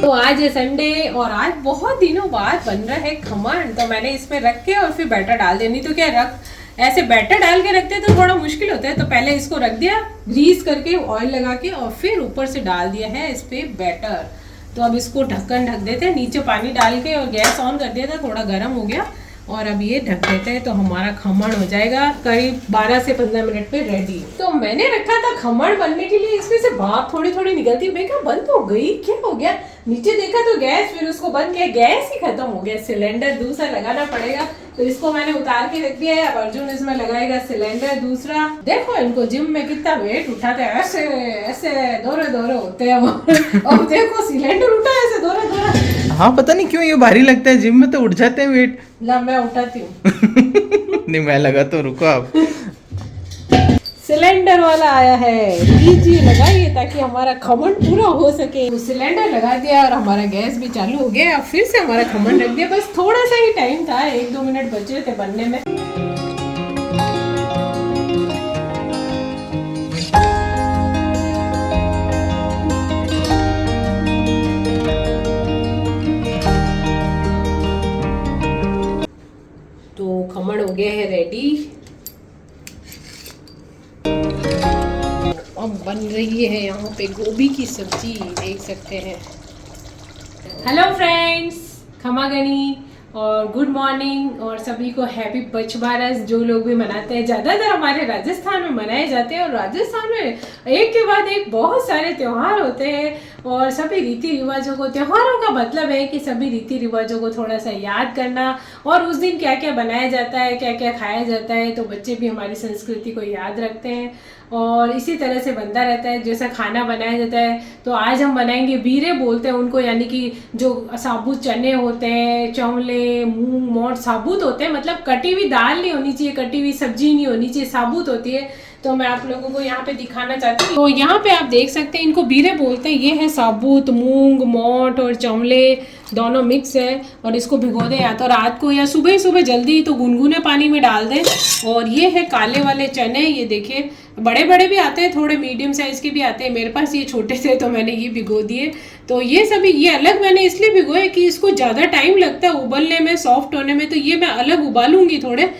तो आज है संडे और आज बहुत दिनों बाद बन रहा है खमण। तो मैंने इसमें रख के और फिर बैटर डाल दिया। नहीं तो क्या ऐसे बैटर डाल के रखते तो थोड़ा मुश्किल होता है। तो पहले इसको रख दिया ग्रीस करके ऑयल लगा के और फिर ऊपर से डाल दिया है इस पे बैटर। तो अब इसको ढक्कन ढक देते हैं, नीचे पानी डाल के और गैस ऑन कर दिया था, थोड़ा गर्म हो गया और अब ये ढक देते हैं। तो हमारा खमण हो जाएगा करीब 12 से 15 मिनट पे रेडी। तो मैंने रखा था खमण बनने के लिए, इसमें से भाप थोड़ी थोड़ी निकलती है। मैं कहा बंद हो गई, क्या हो गया? नीचे देखा तो गैस, फिर उसको बंद किया, गैस ही खत्म हो गया। सिलेंडर दूसरा लगाना पड़ेगा। तो इसको मैंने उतार के रख दिया है। अब अर्जुन इसमें लगाएगा सिलेंडर दूसरा। देखो इनको जिम में कितना वेट उठाते हैं, ऐसे ऐसे दौरे दौरे होते हैं। अब देखो सिलेंडर उठा ऐसे दौरे दौरे। हाँ पता नहीं क्यों ये भारी लगता है, जिम में तो उठ जाते हैं वेट। ला मैं उठाती हूँ। नहीं मैं लगा तो रुको आप। सिलेंडर वाला आया है, लीजिए लगाइए ताकि हमारा खमण पूरा हो सके। तो सिलेंडर लगा दिया और हमारा गैस भी चालू हो गया। अब फिर से हमारा खमण रख दिया। बस थोड़ा सा ही टाइम था, 1-2 मिनट बचे थे बनने में। तो खमण हो गया है रेडी। अब बन रही है यहाँ पे गोभी की सब्जी, देख सकते हैं। हेलो फ्रेंड्स, खमागनी और गुड मॉर्निंग और सभी को हैप्पी बछबारस। जो लोग भी मनाते हैं, ज़्यादातर हमारे राजस्थान में मनाए जाते हैं और राजस्थान में एक के बाद एक बहुत सारे त्यौहार होते हैं और सभी रीति रिवाजों को, त्योहारों का मतलब है कि सभी रीति रिवाजों को थोड़ा सा याद करना और उस दिन क्या क्या बनाया जाता है, क्या क्या खाया जाता है। तो बच्चे भी हमारी संस्कृति को याद रखते हैं और इसी तरह से बनता रहता है। जैसा खाना बनाया जाता है, तो आज हम बनाएंगे बीरे बोलते हैं उनको, यानी कि जो साबुत चने होते हैं, चौले, मूंग, मोट साबुत होते हैं। मतलब कटी हुई दाल नहीं होनी चाहिए, कटी हुई सब्जी नहीं होनी चाहिए, साबुत होती है। तो मैं आप लोगों को यहाँ पे दिखाना चाहती हूँ। तो यहाँ पे आप देख सकते हैं, इनको बीरे बोलते हैं। ये है साबुत मूंग, मोट और चौले दोनों मिक्स है और इसको भिगो दें या तो रात को या सुबह सुबह जल्दी, तो गुनगुने पानी में डाल दें। और ये है काले वाले चने, ये देखिए बड़े बड़े भी आते हैं, थोड़े मीडियम साइज के भी आते हैं। मेरे पास ये छोटे थे तो मैंने ये भिगो दिए। तो ये सभी ये अलग मैंने इसलिए भिगोए कि इसको ज़्यादा टाइम लगता है उबलने में, सॉफ्ट होने में। तो ये मैं अलग उबालूंगी थोड़े।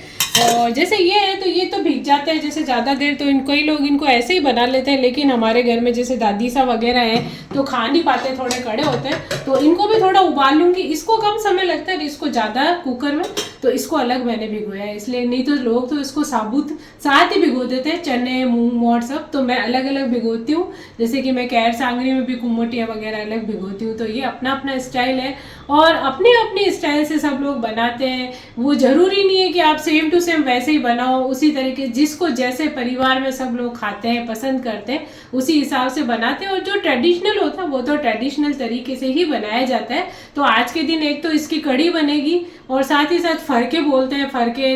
और जैसे ये है तो ये तो भीग जाते हैं जैसे ज़्यादा देर, तो कई लोग इनको ऐसे ही बना लेते हैं। लेकिन हमारे घर में जैसे दादी साहब वगैरह हैं तो खा नहीं पाते, थोड़े कड़े होते हैं। तो इनको भी थोड़ा उबाल लूँगी। इसको कम समय लगता है, इसको ज़्यादा कुकर में, तो इसको अलग मैंने भिगोया है इसलिए। नहीं तो लोग तो इसको साबुत साथ ही भिगो देते हैं, चने मूंग मोट सब। तो मैं अलग अलग भिगोती हूँ। जैसे कि मैं कैर सांगरी में भी कुम्मटिया वगैरह अलग भिगोती हूँ। तो ये अपना अपना स्टाइल है और अपने अपने स्टाइल से सब लोग बनाते हैं। वो ज़रूरी नहीं है कि आप सेम टू सेम वैसे ही बनाओ, उसी तरीके जिसको जैसे परिवार में सब लोग खाते हैं, पसंद करते हैं, उसी हिसाब से बनाते हैं। और जो ट्रेडिशनल होता है वो तो ट्रेडिशनल तरीके से ही बनाया जाता है। तो आज के दिन एक तो इसकी कढ़ी बनेगी और साथ ही साथ फरके बोलते हैं, फरके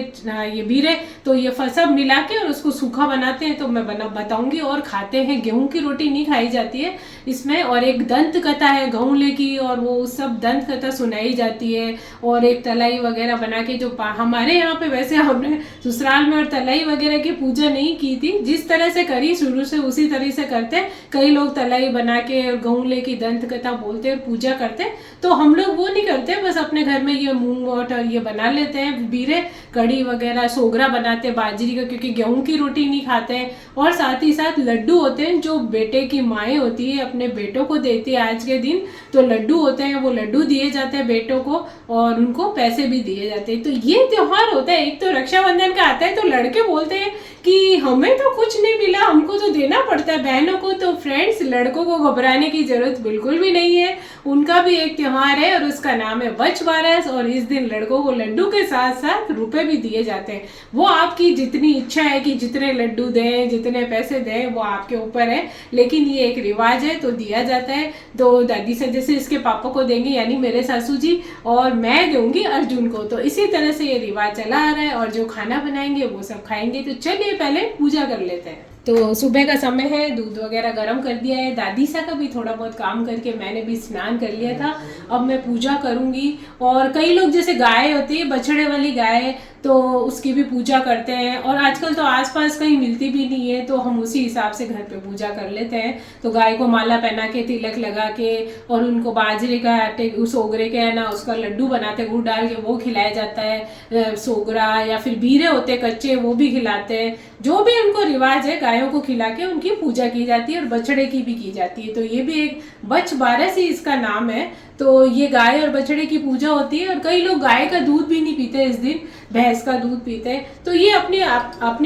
ये बीरे, तो ये सब मिला के और उसको सूखा बनाते हैं। तो मैं बताऊंगी। और खाते हैं, गेहूं की रोटी नहीं खाई जाती है इसमें। और एक दंत कथा है गौले की, और वो सब दंत कथा सुनाई जाती है। और एक तलाई वगैरह बना के, जो हमारे यहाँ पे वैसे हमने ससुराल में और तलाई वगैरह की पूजा नहीं की थी, जिस तरह से करी शुरू से उसी तरह से करते हैं। कई लोग तलाई बना के गौले की दंत कथा बोलते हैं, पूजा करते हैं। तो हम लोग वो नहीं करते, बस अपने घर में ये मूंग और ये बना लेते हैं बीरे, कढ़ी वगैरह, सोगरा बनाते हैं बाजरी का, क्योंकि गेहूं की रोटी नहीं खाते हैं। और साथ ही साथ लड्डू होते हैं, जो बेटे की माएँ होती है अपने बेटों को देती है आज के दिन। तो लड्डू होते हैं, वो लड्डू दिए जाते हैं बेटों को और उनको पैसे भी दिए जाते हैं। तो ये त्योहार होता है। एक तो रक्षाबंधन का आता है तो लड़के बोलते हैं कि हमें तो कुछ नहीं मिला, हमको तो देना पड़ता है बहनों को। तो फ्रेंड्स, लड़कों को घबराने की जरूरत बिल्कुल भी नहीं है। उनका भी एक त्योहार है और उसका नाम है बछबारस। और इस दिन लड़कों को लड्डू के साथ साथ रुपए भी दिए जाते हैं। वो आपकी जितनी इच्छा है कि जितने लड्डू दें, जितने पैसे दें, वो आपके ऊपर है। लेकिन ये एक रिवाज है तो दिया जाता है। तो दादी से जैसे इसके पापा को देंगे, यानी मेरे सासू जी, और मैं दूंगी अर्जुन को। तो इसी तरह से ये रिवाज चला आ रहा है। और जो खाना बनाएंगे वो सब खाएंगे। तो चलिए पहले पूजा कर लेते हैं। तो सुबह का समय है, दूध वगैरह गर्म कर दिया है। दादी सा का भी थोड़ा बहुत काम करके मैंने भी स्नान कर लिया था। अब मैं पूजा करूंगी। और कई लोग जैसे गाय होती है, बछड़े वाली गाय, तो उसकी भी पूजा करते हैं। और आजकल तो आसपास कहीं मिलती भी नहीं है, तो हम उसी हिसाब से घर पे पूजा कर लेते हैं। तो गाय को माला पहना के, तिलक लगा के, और उनको बाजरे का आटे, उस ओगरे के है ना, उसका लड्डू बनाते हैं गुड़ डाल के, वो खिलाया जाता है। सोगरा या फिर बीरे होते हैं कच्चे, वो भी खिलाते हैं। जो भी उनको रिवाज है, गायों को खिला के उनकी पूजा की जाती है, और बछड़े की भी की जाती है। तो ये भी एक बछ बारस ही इसका नाम है। तो ये गाय और बछड़े की पूजा होती है। और कई लोग गाय का दूध भी नहीं पीते इस दिन, भैंस का दूध पीते हैं। तो ये अपनी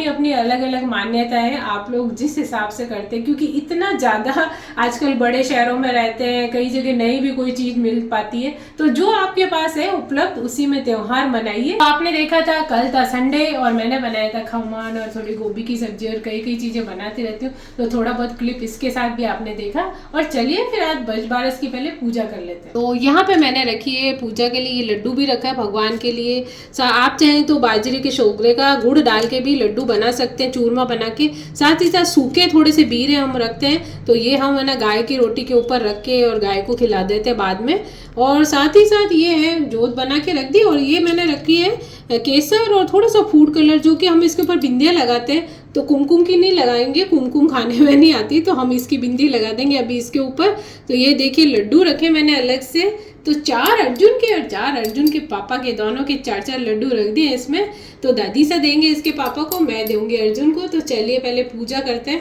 अपनी अलग अलग मान्यता है, आप लोग जिस हिसाब से करते हैं। क्योंकि इतना ज़्यादा आजकल बड़े शहरों में रहते हैं, कई जगह नहीं भी कोई चीज़ मिल पाती है। तो जो आपके पास है उपलब्ध, उसी में त्योहार मनाइए। तो आपने देखा था कल था संडे, और मैंने बनाया था खमन और थोड़ी गोभी की सब्जी, और कई कई चीज़ें बनाती रहती हूँ। तो थोड़ा बहुत क्लिप इसके साथ भी आपने देखा। और चलिए फिर आज बच बारस की पहले पूजा कर लेते हैं। तो यहाँ पे मैंने रखी है पूजा के लिए, ये लड्डू भी रखा है भगवान के लिए। आप चाहें तो बाजरे के शोगरे का गुड़ डाल के भी लड्डू बना सकते हैं, चूरमा बना के। साथ ही साथ सूखे थोड़े से बीरे हम रखते हैं, तो ये हम है ना गाय की रोटी के ऊपर रख के और गाय को खिला देते हैं बाद में। और साथ ही साथ ये है जोत बना के रख दी। और ये मैंने रखी है केसर और थोड़ा सा फूड कलर, जो कि हम इसके ऊपर बिंदियाँ लगाते हैं। तो कुमकुम की नहीं लगाएंगे, कुमकुम खाने में नहीं आती, तो हम इसकी बिंदी लगा देंगे अभी इसके ऊपर। तो ये देखिए लड्डू रखे मैंने अलग से। तो 4 अर्जुन के और 4 अर्जुन के पापा के, दोनों के 4-4 लड्डू रख दिए इसमें। तो दादी सा देंगे इसके पापा को, मैं दूंगी अर्जुन को। तो चलिए पहले पूजा करते हैं।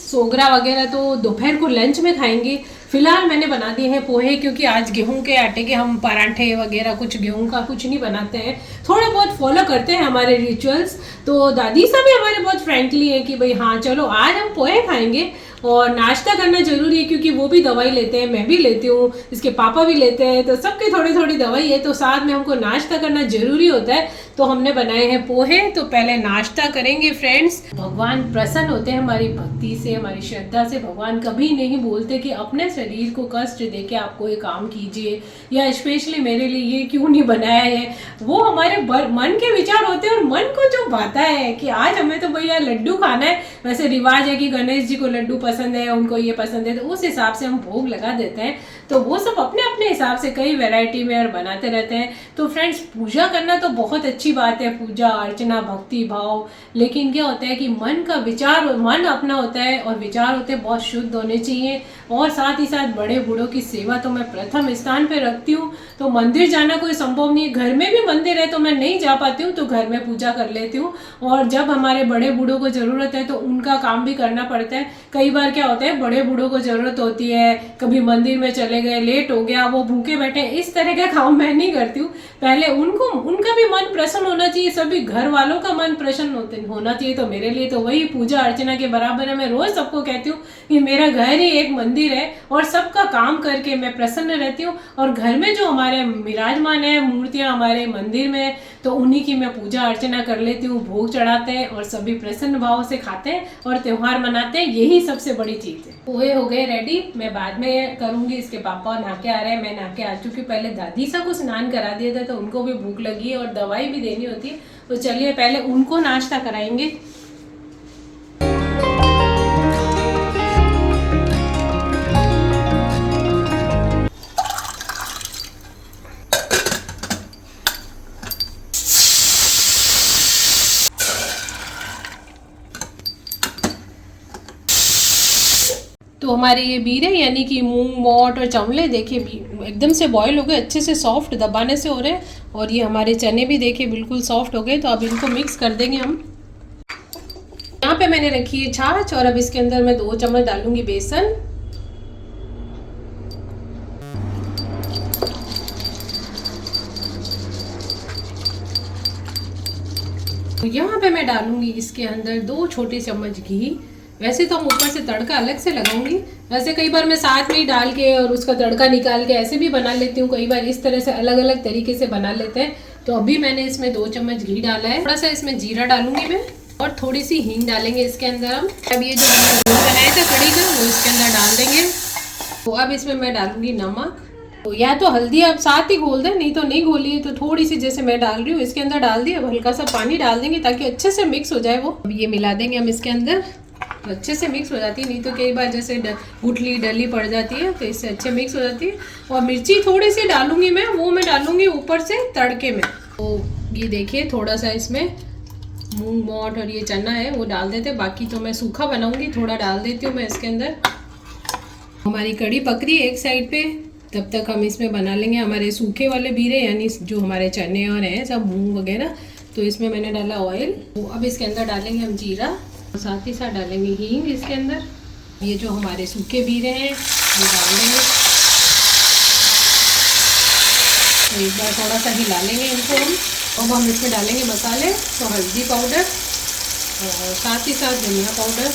सोगरा वगैरह तो दोपहर को लंच में खाएंगे। फिलहाल मैंने बना दिए हैं पोहे, क्योंकि आज गेहूं के आटे के हम पराठे वगैरह कुछ गेहूं का कुछ नहीं बनाते हैं, थोड़ा बहुत फॉलो करते हैं हमारे रिचुअल्स। तो दादी साहब भी हमारे बहुत फ्रेंकली है कि भाई हाँ चलो आज हम पोहे खाएंगे। और नाश्ता करना जरूरी है, क्योंकि वो भी दवाई लेते हैं, मैं भी लेती हूँ, इसके पापा भी लेते हैं, तो सबके थोड़ी थोड़ी दवाई है, तो साथ में हमको नाश्ता करना जरूरी होता है। तो हमने बनाए हैं पोहे। तो पहले नाश्ता करेंगे फ्रेंड्स। भगवान प्रसन्न होते हैं हमारी भक्ति से, हमारी श्रद्धा से। भगवान कभी नहीं बोलते कि अपने शरीर को कष्ट देके आपको ये काम कीजिए, या स्पेशली मेरे लिए ये क्यों नहीं बनाया है। वो हमारे मन के विचार होते हैं, और मन को जो बाता है कि आज हमें तो भैया लड्डू खाना है। वैसे रिवाज है कि गणेश जी को लड्डू पसंद है, उनको ये पसंद है, तो उस हिसाब से हम भोग लगा देते हैं। तो वो सब अपने अपने हिसाब से कई वैरायटी में और बनाते रहते हैं। तो फ्रेंड्स पूजा करना तो बहुत अच्छी बात है, पूजा अर्चना भक्ति भाव, लेकिन क्या होता है कि मन का विचार, मन अपना होता है और विचार होते हैं बहुत शुद्ध होने चाहिए। और साथ ही साथ बड़े बूढ़ों की सेवा तो मैं प्रथम स्थान पे रखती हूँ। तो मंदिर जाना कोई संभव नहीं है, घर में भी मंदिर है तो मैं नहीं जा पाती हूँ, तो घर में पूजा कर लेती हूँ। और जब हमारे बड़े बूढ़ों को जरूरत है तो उनका काम भी करना पड़ता है। कई बार क्या होता है बड़े बूढ़ों को जरूरत होती है, कभी मंदिर में चले गए, लेट हो गया, वो भूखे बैठे, इस तरह का काम मैं नहीं करती हूँ। पहले उनका भी मन प्रसन्न होना चाहिए, सभी घर वालों का मन प्रसन्न होना चाहिए। तो मेरे लिए तो वही पूजा अर्चना के बराबर है। मैं रोज सबको कहती हूँ कि मेरा घर ही एक मंदिर है, और सबका काम करके मैं प्रसन्न रहती हूँ। और घर में जो हमारे विराजमान है मूर्तियाँ हमारे मंदिर में, तो उन्हीं की मैं पूजा अर्चना कर लेती हूँ, भोग चढ़ाते हैं और सभी प्रसन्न भाव से खाते हैं और त्योहार मनाते हैं। यही सबसे बड़ी चीज है। पोहे हो गए रेडी, मैं बाद में करूंगी। इसके पापा नहा के आ रहे हैं, मैं नहा के आ चुकी। पहले दादी सा को स्नान करा दिया था, तो उनको भी भूख लगी है और दवाई भी देनी होती है। तो चलिए पहले उनको नाश्ता कराएंगे। तो हमारे ये बीरे यानी कि मूंग मोट और चवले देखिए एकदम से बॉईल हो गए, अच्छे से सॉफ्ट दबाने से हो रहे हैं। और ये हमारे चने भी देखिए बिल्कुल सॉफ्ट हो गए। तो अब इनको मिक्स कर देंगे हम। यहाँ पे मैंने रखी है छाछ और अब इसके अंदर मैं 2 चम्मच डालूंगी बेसन। तो यहाँ पे मैं डालूंगी इसके अंदर 2 छोटे चम्मच घी। वैसे तो हम ऊपर से तड़का अलग से लगाऊंगी, वैसे कई बार मैं साथ में ही डाल के और उसका तड़का निकाल के ऐसे भी बना लेती हूँ। कई बार इस तरह से अलग अलग तरीके से बना लेते हैं। तो अभी मैंने इसमें 2 चम्मच घी डाला है। थोड़ा सा इसमें जीरा डालूंगी मैं और थोड़ी सी हींग डालेंगे इसके अंदर हम। अब ये जो मैंने घोल बनाया था कड़ी का वो इसके अंदर डाल देंगे। तो अब इसमें मैं डालूंगी नमक। तो या तो हल्दी आप साथ ही घोल दें, नहीं तो नहीं घोलिए तो थोड़ी सी जैसे मैं डाल रही हूँ इसके अंदर डाल दी। अब हल्का सा पानी डाल देंगे ताकि अच्छे से मिक्स हो जाए वो। अब ये मिला देंगे हम इसके अंदर, तो अच्छे से मिक्स हो जाती है। नहीं तो कई बार जैसे गुठली डली पड़ जाती है, तो इससे अच्छे मिक्स हो जाती है। और मिर्ची थोड़ी सी डालूंगी मैं, वो मैं डालूंगी ऊपर से तड़के में। तो ये देखिए थोड़ा सा इसमें मूंग मोट और ये चना है वो डाल देते, बाकी तो मैं सूखा बनाऊंगी, थोड़ा डाल देती हूँ मैं इसके अंदर। हमारी कड़ी पक रही है एक साइड पे, तब तक हम इसमें बना लेंगे हमारे सूखे वाले बीरे यानी जो हमारे चने और हैं सब मूंग वगैरह। तो इसमें मैंने डाला ऑयल। तो अब इसके अंदर डालेंगे हम जीरा, साथ ही साथ डालेंगे हींग इसके अंदर। ये जो हमारे सूखे बीरे हैं वो डाल देंगे। तो एक बार थोड़ा सा हिला लेंगे इनको हम। अब हम इसमें डालेंगे मसाले, तो हल्दी पाउडर और साथ ही साथ धनिया पाउडर,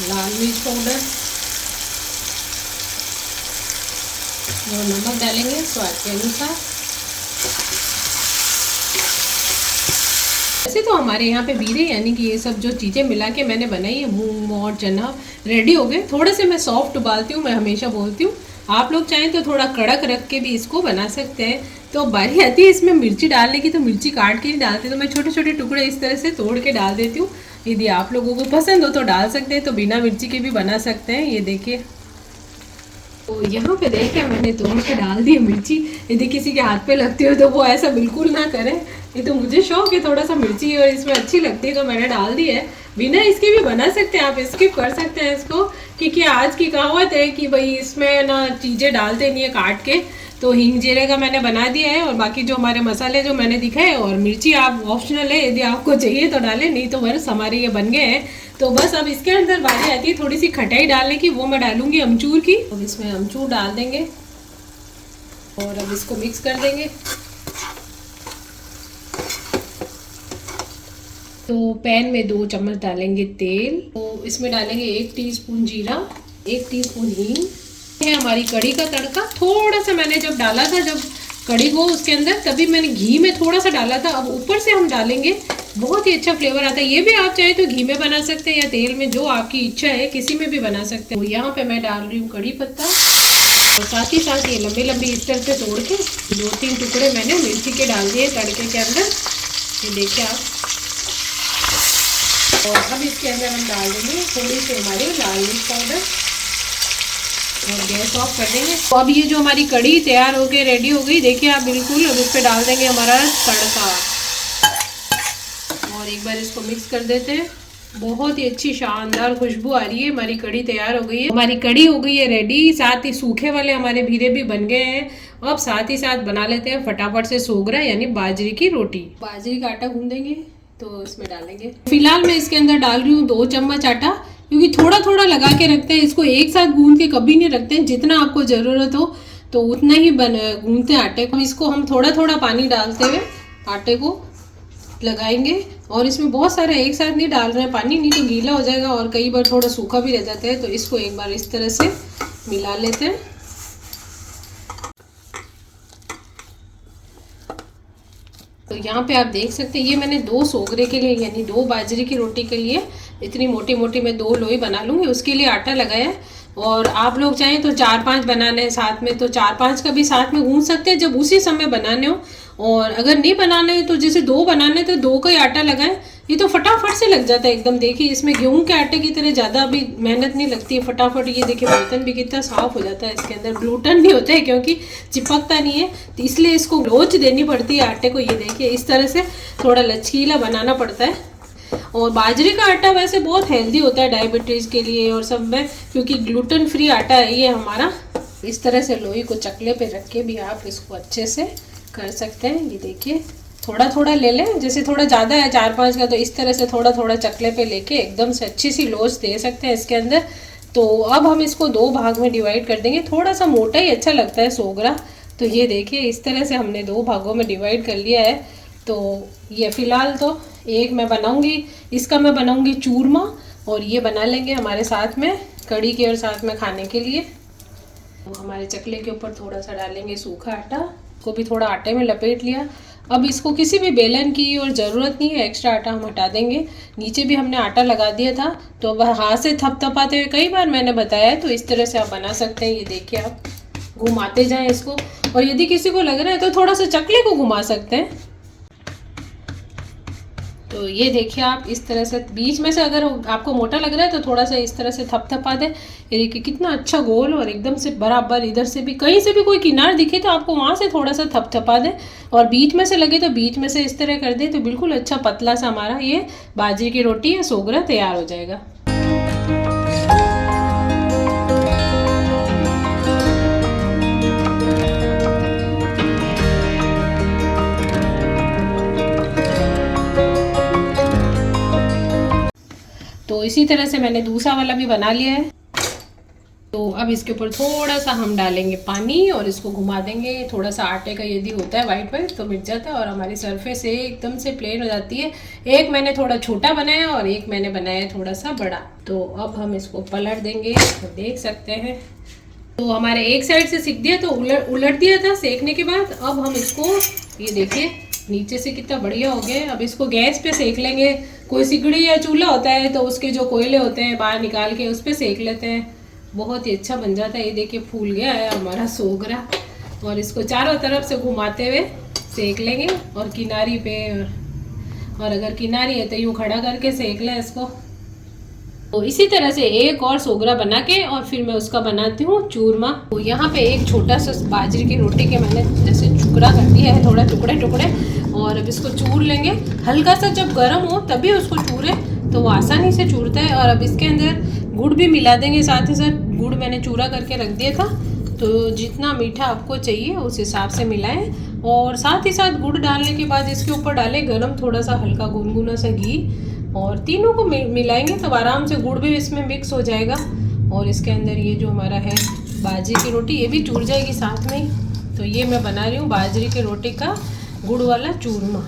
लाल मिर्च पाउडर और नमक डालेंगे स्वाद के अनुसार। वैसे तो हमारे यहाँ पे बीरे यानी कि ये सब जो चीज़ें मिला के मैंने बनाई है मूंग मोट चना रेडी हो गए। थोड़े से मैं सॉफ्ट उबालती हूँ, मैं हमेशा बोलती हूँ। आप लोग चाहें तो थोड़ा कड़क रख के भी इसको बना सकते हैं। तो बारी आती है इसमें मिर्ची डालने की, तो मिर्ची काट के नहीं डालते, तो मैं छोटे छोटे टुकड़े इस तरह से तोड़ के डाल देती हूँ। यदि आप लोगों को पसंद हो तो डाल सकते हैं, तो बिना मिर्ची के भी बना सकते हैं। ये देखिए तो यहाँ पे देखिए मैंने तोड़ के डाल दी मिर्ची। यदि किसी के हाथ पे लगती हो तो वो ऐसा बिल्कुल ना करें। ये तो मुझे शौक है थोड़ा सा मिर्ची और इसमें अच्छी लगती है तो मैंने डाल दी है। बिना इसके भी बना सकते हैं, आप स्किप कर सकते हैं इसको, क्योंकि आज की कहावत है कि भाई इसमें ना चीज़ें डालते नहीं है काट के। तो हींग जीरे का मैंने बना दिया है और बाकी जो हमारे मसाले जो मैंने दिखाए, और मिर्ची आप ऑप्शनल है, यदि आपको चाहिए तो डालें, नहीं तो बस हमारे ये बन गए हैं। तो बस अब इसके अंदर बारी आती है थोड़ी सी खटाई डालने की, वो मैं डालूंगी अमचूर की। अब इसमें अमचूर डाल देंगे और अब इसको मिक्स कर देंगे। तो पैन में 2 चम्मच डालेंगे तेल। तो इसमें डालेंगे 1 टीस्पून जीरा, 1 टीस्पून हींग है हमारी कड़ी का तड़का। थोड़ा सा मैंने जब डाला था जब कड़ी को उसके अंदर, तभी मैंने घी में थोड़ा सा डाला था। अब ऊपर से हम डालेंगे, बहुत ही अच्छा फ्लेवर आता है। ये भी आप चाहे तो घी में बना सकते हैं या तेल में, जो आपकी इच्छा है, किसी में भी बना सकते हैं। यहाँ पे मैं डाल रही हूँ कड़ी पत्ता और साथ ही साथ ये लंबी लंबी इस तरह से तोड़ के 2-3 टुकड़े मैंने मिर्ची के डाल दिए तड़के के अंदर। ये देखिए आप। और अब इसके अंदर हम डाल देंगे थोड़ी सी हमारी लाल मिर्च पाउडर और गैस ऑफ कर देंगे। तो अब ये जो हमारी कड़ी तैयार हो गई, रेडी हो गई, देखिए आप बिल्कुल। अब इस पे डाल देंगे हमारा तड़का और एक बार इसको मिक्स कर देते हैं। बहुत ही अच्छी शानदार खुशबू आ रही है। हमारी कड़ी तैयार हो गई है, हमारी कड़ी हो गई है रेडी। साथ ही सूखे वाले हमारे भीरे भी बन गए हैं। अब साथ ही साथ बना लेते हैं फटाफट से सोगरा यानी बाजरे की रोटी। बाजरे का आटा गूंदेंगे तो इसमें डालेंगे। फिलहाल मैं इसके अंदर डाल रही हूँ 2 चम्मच आटा, क्योंकि थोड़ा थोड़ा लगा के रखते हैं इसको, एक साथ गूंद के कभी नहीं रखते हैं। जितना आपको ज़रूरत हो तो उतना ही गूंदते हैं आटे को। इसको हम थोड़ा थोड़ा पानी डालते हुए आटे को लगाएंगे और इसमें बहुत सारा एक साथ नहीं डाल रहे हैं पानी, नहीं तो गीला हो जाएगा और कई बार थोड़ा सूखा भी रह जाता है। तो इसको एक बार इस तरह से मिला लेते हैं। तो यहाँ पे आप देख सकते हैं ये मैंने 2 सोगरे के लिए यानी 2 बाजरे की रोटी के लिए इतनी मोटी मोटी मैं 2 लोई बना लूँगी, उसके लिए आटा लगाया है। और आप लोग चाहें तो 4-5 बनाने हैं साथ में, तो 4-5 का भी साथ में गूंद सकते हैं जब उसी समय बनाने हो। और अगर नहीं बनाने तो जैसे 2 बनाने तो 2 का ही आटा लगाएं। ये तो फटाफट से लग जाता है एकदम। देखिए इसमें गेहूं के आटे की तरह ज़्यादा भी मेहनत नहीं लगती है, फटाफट। ये देखिए बर्तन भी कितना साफ हो जाता है, इसके अंदर ग्लूटन नहीं होता है क्योंकि चिपकता नहीं है, तो इसलिए इसको लोच देनी पड़ती है आटे को। ये देखिए इस तरह से थोड़ा लचकीला बनाना पड़ता है। और बाजरे का आटा वैसे बहुत हेल्दी होता है डायबिटीज़ के लिए और सब में, क्योंकि ग्लूटेन फ्री आटा है ये हमारा। इस तरह से लोई को चकले पे रख के भी आप इसको अच्छे से कर सकते हैं। ये देखिए थोड़ा थोड़ा ले लें, जैसे थोड़ा ज़्यादा है 4-5 का, तो इस तरह से थोड़ा थोड़ा चकले पे लेके एकदम से अच्छी सी लोच दे सकते हैं इसके अंदर। तो अब हम इसको 2 भाग में डिवाइड कर देंगे। थोड़ा सा मोटा ही अच्छा लगता है सोगरा, तो ये देखिए इस तरह से हमने 2 भागों में डिवाइड कर लिया है। तो ये फ़िलहाल तो एक मैं बनाऊंगी, इसका मैं बनाऊंगी चूरमा, और ये बना लेंगे हमारे साथ में कड़ी के और साथ में खाने के लिए। तो हमारे चकले के ऊपर थोड़ा सा डालेंगे सूखा आटा, को भी थोड़ा आटे में लपेट लिया। अब इसको किसी भी बेलन की और ज़रूरत नहीं है, एक्स्ट्रा आटा हम हटा देंगे। नीचे भी हमने आटा लगा दिया था, तो अब हाथ से थपथपाते हुए कई बार मैंने बताया है, तो इस तरह से आप बना सकते हैं। ये देखिए आप घुमाते जाएं इसको, और यदि किसी को लग रहा है तो थोड़ा सा चकले को घुमा सकते हैं। तो ये देखिए आप इस तरह से बीच में से अगर आपको मोटा लग रहा है तो थोड़ा सा इस तरह से थपथपा दें। ये देखिए कितना अच्छा गोल और एकदम से बराबर। इधर से भी कहीं से भी कोई किनार दिखे तो आपको वहाँ से थोड़ा सा थपथपा दें, और बीच में से लगे तो बीच में से इस तरह कर दें, तो बिल्कुल अच्छा पतला सा हमारा ये बाजरे की रोटी या सोगरा तैयार हो जाएगा। तो इसी तरह से मैंने दूसरा वाला भी बना लिया है। तो अब इसके ऊपर थोड़ा सा हम डालेंगे पानी और इसको घुमा देंगे। थोड़ा सा आटे का यदि होता है वाइट वाइट तो मिट जाता है और हमारी सरफेस एकदम से प्लेन हो जाती है। एक मैंने थोड़ा छोटा बनाया और एक मैंने बनाया थोड़ा सा बड़ा। तो अब हम इसको पलट देंगे, तो देख सकते हैं। तो हमारे एक साइड से सिक दिया, तो उलट दिया था सेकने के बाद। अब हम इसको ये देखिए नीचे से कितना बढ़िया हो गया। अब इसको गैस पे सेक लेंगे। कोई सिगड़ी या चूल्हा होता है तो उसके जो कोयले होते हैं बाहर निकाल के उस पर सेक लेते हैं, बहुत ही अच्छा बन जाता है। ये देखिए फूल गया है हमारा सोगरा, और इसको चारों तरफ से घुमाते हुए सेक लेंगे। और किनारी पे, और अगर किनारी है तो यूँ खड़ा करके सेक लें इसको। तो इसी तरह से एक और सोगरा बना के और फिर मैं उसका बनाती हूँ चूरमा। तो यहाँ पे एक छोटा सा बाजरे की रोटी के मैंने जैसे टुकड़ा कर दिया है, थोड़ा टुकड़े टुकड़े, और अब इसको चूर लेंगे। हल्का सा जब गर्म हो तभी उसको चूरें, तो वो आसानी से चूरता है। और अब इसके अंदर गुड़ भी मिला देंगे साथ ही साथ। गुड़ मैंने चूरा करके रख दिया था, तो जितना मीठा आपको चाहिए उस हिसाब से मिलाएं। और साथ ही साथ गुड़ डालने के बाद इसके ऊपर डालें गरम थोड़ा सा हल्का गुनगुना सा घी, और तीनों को मिलाएंगे तब आराम से गुड़ भी इसमें मिक्स हो जाएगा। और इसके अंदर ये जो हमारा है बाजरे की रोटी, ये भी चूर जाएगी साथ में ही। तो ये मैं बना रही हूँ बाजरे की रोटी का गुड़ वाला चूरमा।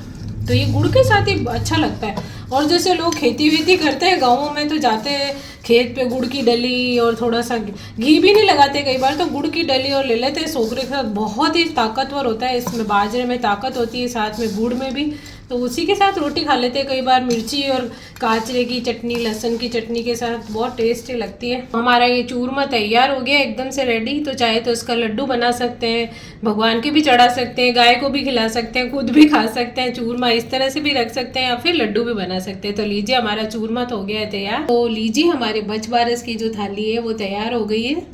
तो ये गुड़ के साथ ही अच्छा लगता है। और जैसे लोग खेती वेती करते हैं गाँवों में, तो जाते हैं खेत पे गुड़ की डली और थोड़ा सा घी भी नहीं लगाते कई बार, तो गुड़ की डली और ले लेते हैं सोगरे के साथ। बहुत ही ताकतवर होता है, इसमें बाजरे में ताकत होती है, साथ में गुड़ में भी। तो उसी के साथ रोटी खा लेते हैं कई बार, मिर्ची और काचरे की चटनी, लहसुन की चटनी के साथ, बहुत टेस्टी लगती है। हमारा ये चूरमा तैयार हो गया एकदम से रेडी। तो चाहे तो इसका लड्डू बना सकते हैं, भगवान के भी चढ़ा सकते हैं, गाय को भी खिला सकते हैं, खुद भी खा सकते हैं। चूरमा इस तरह से भी रख सकते हैं या फिर लड्डू भी बना सकते हैं। तो लीजिए हमारा चूरमा तो हो गया है तैयार। तो लीजिए हमारे बच बारस की जो थाली है वो तैयार हो गई है।